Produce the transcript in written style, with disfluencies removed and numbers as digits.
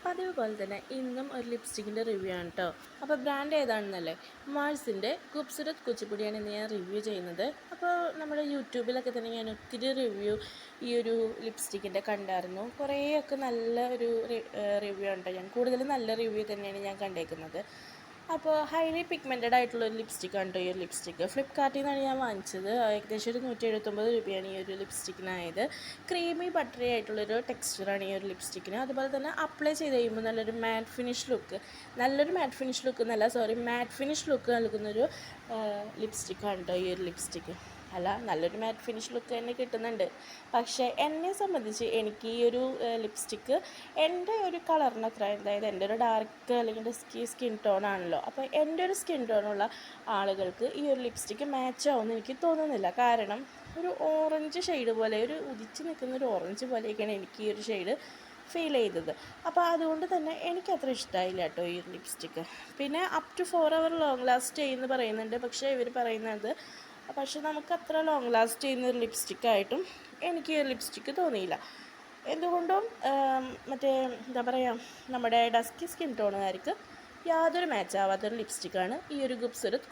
പതിവ് പോലെ തന്നെ ഇന്നും ഒരു ലിപ്സ്റ്റിക്കിൻ്റെ റിവ്യൂ ആണ് കേട്ടോ. അപ്പോൾ ബ്രാൻഡ് ഏതാണെന്നല്ലേ, മാഴ്സിൻ്റെ ഖൂബ്സൂരത് കുച്ചിപ്പുടിയാണ് ഇന്ന് ഞാൻ റിവ്യൂ ചെയ്യുന്നത്. അപ്പോൾ നമ്മുടെ യൂട്യൂബിലൊക്കെ തന്നെ ഞാൻ ഒത്തിരി റിവ്യൂ ഈ ഒരു ലിപ്സ്റ്റിക്കിൻ്റെ കണ്ടായിരുന്നു. കുറേയൊക്കെ നല്ല ഒരു റിവ്യൂ ഉണ്ട്. ഞാൻ കൂടുതലും നല്ല റിവ്യൂ തന്നെയാണ് ഞാൻ കണ്ടേക്കുന്നത്. അപ്പോൾ ഹൈലി പിഗ്മെൻറ്റഡ് ആയിട്ടുള്ളൊരു ലിപ്സ്റ്റിക്കാണ് കേട്ടോ ഈ ഒരു ലിപ്സ്റ്റിക്ക്. ഫ്ലിപ്കാർട്ടിൽ നിന്നാണ് ഞാൻ വാങ്ങിച്ചത്. ഏകദേശം ഒരു 179 രൂപയാണ് ഈ ഒരു ലിപ്സ്റ്റിക്കിനായത്. ക്രീമി ബട്ടറി ആയിട്ടുള്ളൊരു ടെക്സ്ചറാണ് ഈ ഒരു ലിപ്സ്റ്റിക്കിന്. അതുപോലെ തന്നെ അപ്ലൈ ചെയ്ത് കഴിയുമ്പോൾ നല്ലൊരു മാറ്റ് ഫിനിഷ് ലുക്ക് മാറ്റ് ഫിനിഷ് ലുക്ക് നൽകുന്നൊരു ലിപ്സ്റ്റിക്കാണ് കേട്ടോ ഈ ഒരു ലിപ്സ്റ്റിക്ക്. അല്ല, നല്ലൊരു മാറ്റ് ഫിനിഷ് ലുക്ക് തന്നെ കിട്ടുന്നുണ്ട്. പക്ഷേ എന്നെ സംബന്ധിച്ച് എനിക്ക് ഈ ഒരു ലിപ്സ്റ്റിക്ക് എൻ്റെ ഒരു കളറിന് അത്ര, അതായത് എൻ്റെ ഒരു ഡാർക്ക് അല്ലെങ്കിൽ ഡസ്കി സ്കിൻ ടോൺ ആണല്ലോ. അപ്പോൾ എൻ്റെ ഒരു സ്കിൻ ടോണുള്ള ആളുകൾക്ക് ഈ ഒരു ലിപ്സ്റ്റിക്ക് മാച്ച് ആവുമെന്ന് എനിക്ക് തോന്നുന്നില്ല. കാരണം ഒരു ഓറഞ്ച് ഷെയ്ഡ് പോലെ, ഒരു ഉദിച്ച് നിൽക്കുന്ന ഒരു ഓറഞ്ച് പോലെയൊക്കെയാണ് എനിക്ക് ഈ ഒരു ഷെയ്ഡ് ഫീൽ ചെയ്തത്. അപ്പോൾ അതുകൊണ്ട് തന്നെ എനിക്കത്ര ഇഷ്ടമായില്ല കേട്ടോ ഈ ഒരു ലിപ്സ്റ്റിക്ക്. പിന്നെ up to 4 hour long last ചെയ്യുമെന്ന് പറയുന്നുണ്ട്. പക്ഷേ ഇവർ പറയുന്നത് നമുക്ക് അത്ര ലോങ് ലാസ്റ്റ് ചെയ്യുന്ന ഒരു ലിപ്സ്റ്റിക്കായിട്ടും എനിക്ക് ഈ ഒരു ലിപ്സ്റ്റിക്ക് തോന്നിയില്ല. എന്തുകൊണ്ടും എന്താ പറയുക, നമ്മുടെ ഡസ്കി സ്കിൻ ടോണുകാർക്ക് യാതൊരു മാച്ച് ആവാത്തൊരു ലിപ്സ്റ്റിക്കാണ് ഈ ഒരു ഖൂബ്സൂരത്